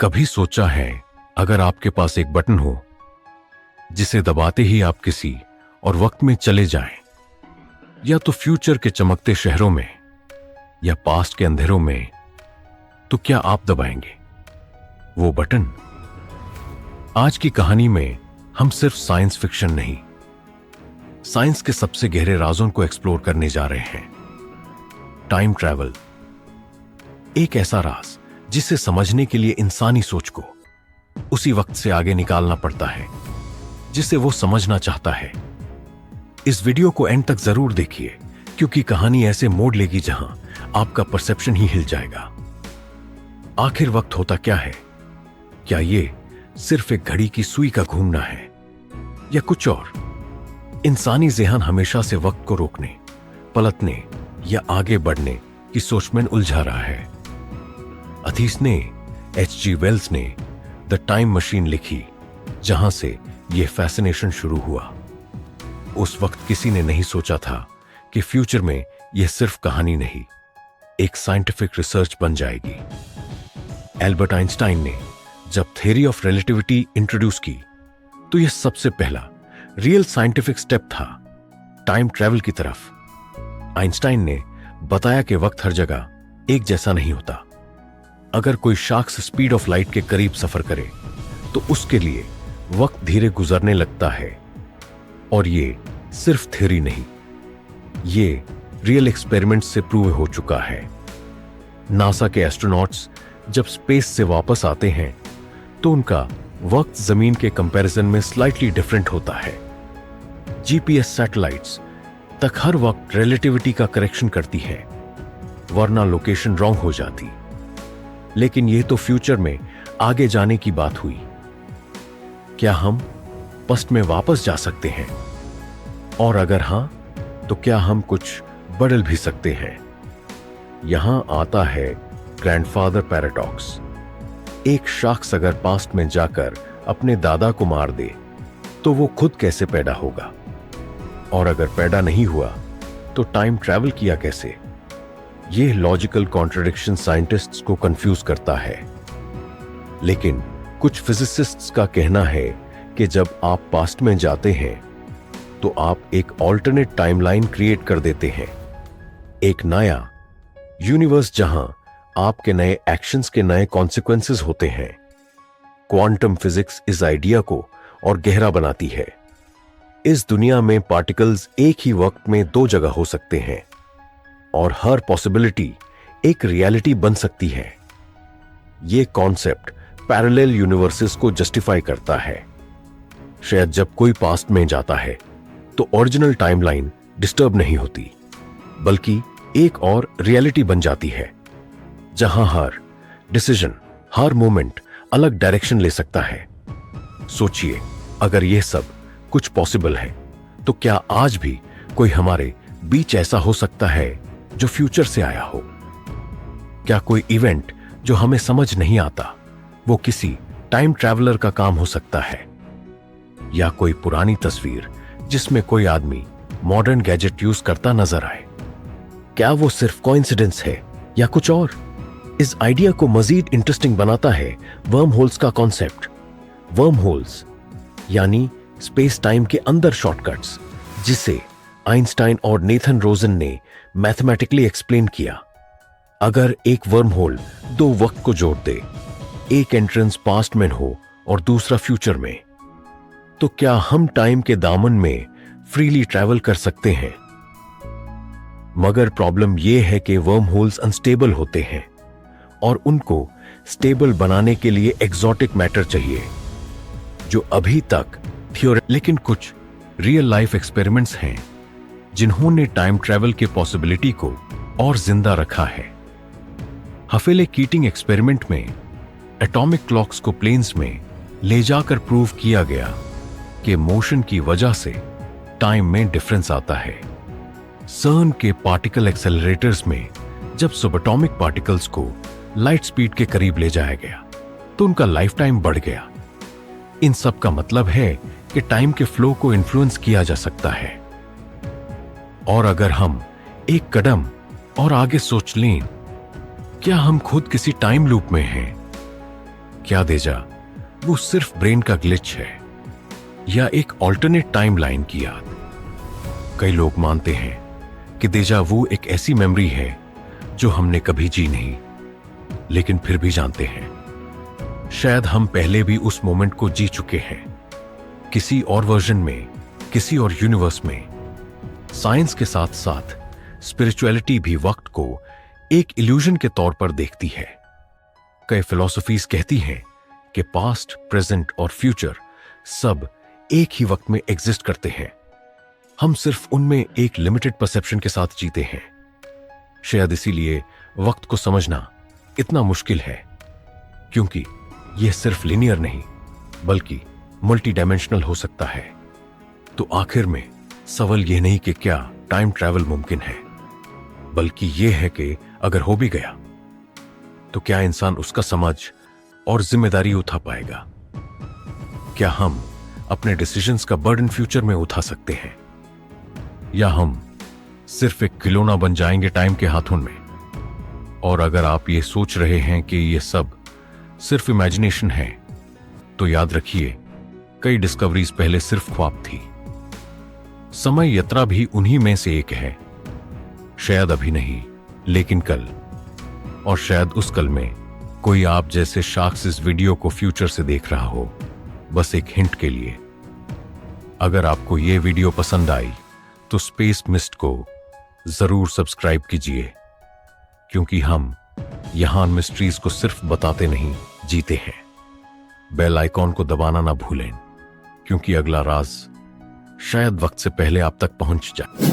कभी सोचा है अगर आपके पास एक बटन हो जिसे दबाते ही आप किसी और वक्त में चले जाएं, या तो फ्यूचर के चमकते शहरों में या पास्ट के अंधेरों में, तो क्या आप दबाएंगे वो बटन? आज की कहानी में हम सिर्फ साइंस फिक्शन नहीं, साइंस के सबसे गहरे राजों को एक्सप्लोर करने जा रहे हैं। टाइम ट्रैवल, एक ऐसा राज जिसे समझने के लिए इंसानी सोच को उसी वक्त से आगे निकालना पड़ता है जिसे वो समझना चाहता है। इस वीडियो को एंड तक जरूर देखिए, क्योंकि कहानी ऐसे मोड़ लेगी जहां आपका परसेप्शन ही हिल जाएगा। आखिर वक्त होता क्या है? क्या ये सिर्फ एक घड़ी की सुई का घूमना है या कुछ और? इंसानी ज़हन हमेशा से वक्त को रोकने, पलटने या आगे बढ़ने की सोच में उलझा रहा है। अथीस ने, H.G. वेल्स ने द टाइम मशीन लिखी, जहां से यह फैसिनेशन शुरू हुआ। उस वक्त किसी ने नहीं सोचा था कि फ्यूचर में यह सिर्फ कहानी नहीं, एक साइंटिफिक रिसर्च बन जाएगी। एल्बर्ट आइंस्टाइन ने जब थ्योरी ऑफ रिलेटिविटी इंट्रोड्यूस की, तो यह सबसे पहला रियल साइंटिफिक स्टेप था टाइम ट्रैवल की तरफ। आइंस्टाइन ने बताया कि वक्त हर जगह एक जैसा नहीं होता। अगर कोई शख्स स्पीड ऑफ लाइट के करीब सफर करे तो उसके लिए वक्त धीरे गुजरने लगता है। और ये सिर्फ थ्योरी नहीं, ये रियल एक्सपेरिमेंट से प्रूव हो चुका है। नासा के एस्ट्रोनॉट्स जब स्पेस से वापस आते हैं तो उनका वक्त जमीन के कंपैरिजन में स्लाइटली डिफरेंट होता है। जीपीएस सैटेलाइट्स तक हर वक्त रिलेटिविटी का करेक्शन करती है, वरना लोकेशन रॉन्ग हो जाती। लेकिन यह तो फ्यूचर में आगे जाने की बात हुई। क्या हम पास्ट में वापस जा सकते हैं? और अगर हां, तो क्या हम कुछ बदल भी सकते हैं? यहां आता है ग्रैंडफादर पैराडॉक्स। एक शख्स अगर पास्ट में जाकर अपने दादा को मार दे तो वो खुद कैसे पैदा होगा? और अगर पैदा नहीं हुआ तो टाइम ट्रैवल किया कैसे? यह लॉजिकल कॉन्ट्रडिक्शन साइंटिस्ट्स को कंफ्यूज करता है। लेकिन कुछ फिजिसिस्ट्स का कहना है कि जब आप पास्ट में जाते हैं तो आप एक ऑल्टरनेट टाइमलाइन क्रिएट कर देते हैं, एक नया यूनिवर्स जहां आपके नए एक्शंस के नए कॉन्सिक्वेंसेस होते हैं। क्वांटम फिजिक्स इस आइडिया को और गहरा बनाती है। इस दुनिया में पार्टिकल्स एक ही वक्त में दो जगह हो सकते हैं और हर पॉसिबिलिटी एक रियलिटी बन सकती है। यह कॉन्सेप्ट पैरेलल यूनिवर्सेस को जस्टिफाई करता है। शायद जब कोई पास्ट में जाता है तो ओरिजिनल टाइमलाइन डिस्टर्ब नहीं होती, बल्कि एक और रियलिटी बन जाती है जहां हर डिसीजन, हर मोमेंट अलग डायरेक्शन ले सकता है। सोचिए, अगर यह सब कुछ पॉसिबल है तो क्या आज भी कोई हमारे बीच ऐसा हो सकता है जो फ्यूचर से आया हो? क्या कोई इवेंट जो हमें समझ नहीं आता वो किसी टाइम ट्रैवलर का काम हो सकता है? या कोई पुरानी तस्वीर जिसमें कोई आदमी मॉडर्न गैजेट यूज करता नजर आए, क्या वो सिर्फ कोइंसिडेंस है या कुछ और? इस आइडिया को मजीद इंटरेस्टिंग बनाता है वर्म होल्स का कॉन्सेप्ट। वर्म होल्स यानी स्पेस टाइम के अंदर शॉर्टकट्स, जिसे आइंस्टाइन और नेथन रोजन ने मैथमेटिकली एक्सप्लेन किया। अगर एक वर्म होल दो वक्त को जोड़ दे, एक एंट्रेंस पास्ट में हो और दूसरा फ्यूचर में, तो क्या हम टाइम के दामन में फ्रीली ट्रैवल कर सकते हैं? मगर प्रॉब्लम यह है कि वर्म होल्स अनस्टेबल होते हैं और उनको स्टेबल बनाने के लिए एक्सोटिक मैटर चाहिए, जो अभी तक थ्योरी। लेकिन कुछ रियल लाइफ एक्सपेरिमेंट्स हैं जिन्होंने टाइम ट्रैवल के पॉसिबिलिटी को और जिंदा रखा है। हफेले कीटिंग एक्सपेरिमेंट में एटॉमिक क्लॉक्स को प्लेन्स में ले जाकर प्रूव किया गया कि मोशन की वजह से टाइम में डिफरेंस आता है। सर्न के पार्टिकल एक्सेलरेटर्स में जब सबएटॉमिक पार्टिकल्स को लाइट स्पीड के करीब ले जाया गया तो उनका लाइफ टाइम बढ़ गया। इन सब का मतलब है कि टाइम के फ्लो को इन्फ्लुएंस किया जा सकता है। और अगर हम एक कदम और आगे सोच लें, क्या हम खुद किसी टाइम लूप में हैं? क्या डेजा वो सिर्फ ब्रेन का ग्लिच है या एक ऑल्टरनेट टाइमलाइन की याद? कई लोग मानते हैं कि डेजा वो एक ऐसी मेमोरी है जो हमने कभी जी नहीं, लेकिन फिर भी जानते हैं शायद हम पहले भी उस मोमेंट को जी चुके हैं, किसी और वर्जन में, किसी और यूनिवर्स में। साइंस के साथ साथ स्पिरिचुअलिटी भी वक्त को एक इल्यूजन के तौर पर देखती है। कई फिलॉसफीज कहती हैं कि पास्ट, प्रेजेंट और फ्यूचर सब एक ही वक्त में एग्जिस्ट करते हैं, हम सिर्फ उनमें एक लिमिटेड परसेप्शन के साथ जीते हैं। शायद इसीलिए वक्त को समझना इतना मुश्किल है, क्योंकि यह सिर्फ लिनियर नहीं बल्कि मल्टी डायमेंशनल हो सकता है। तो आखिर में सवाल यह नहीं कि क्या टाइम ट्रैवल मुमकिन है, बल्कि यह है कि अगर हो भी गया तो क्या इंसान उसका समझ और जिम्मेदारी उठा पाएगा? क्या हम अपने डिसीजंस का बर्डन फ्यूचर में उठा सकते हैं, या हम सिर्फ एक खिलौना बन जाएंगे टाइम के हाथों में? और अगर आप ये सोच रहे हैं कि ये सब सिर्फ इमेजिनेशन है, तो याद रखिए कई डिस्कवरीज पहले सिर्फ ख्वाब थी। समय यात्रा भी उन्हीं में से एक है, शायद अभी नहीं लेकिन कल, और शायद उस कल में कोई आप जैसे शख्स इस वीडियो को फ्यूचर से देख रहा हो, बस एक हिंट के लिए। अगर आपको यह वीडियो पसंद आई तो स्पेस मिस्ट को जरूर सब्सक्राइब कीजिए, क्योंकि हम यहां मिस्ट्रीज को सिर्फ बताते नहीं, जीते हैं। बेल आइकॉन को दबाना ना भूलें, क्योंकि अगला राज शायद वक्त से पहले आप तक पहुंच जाए।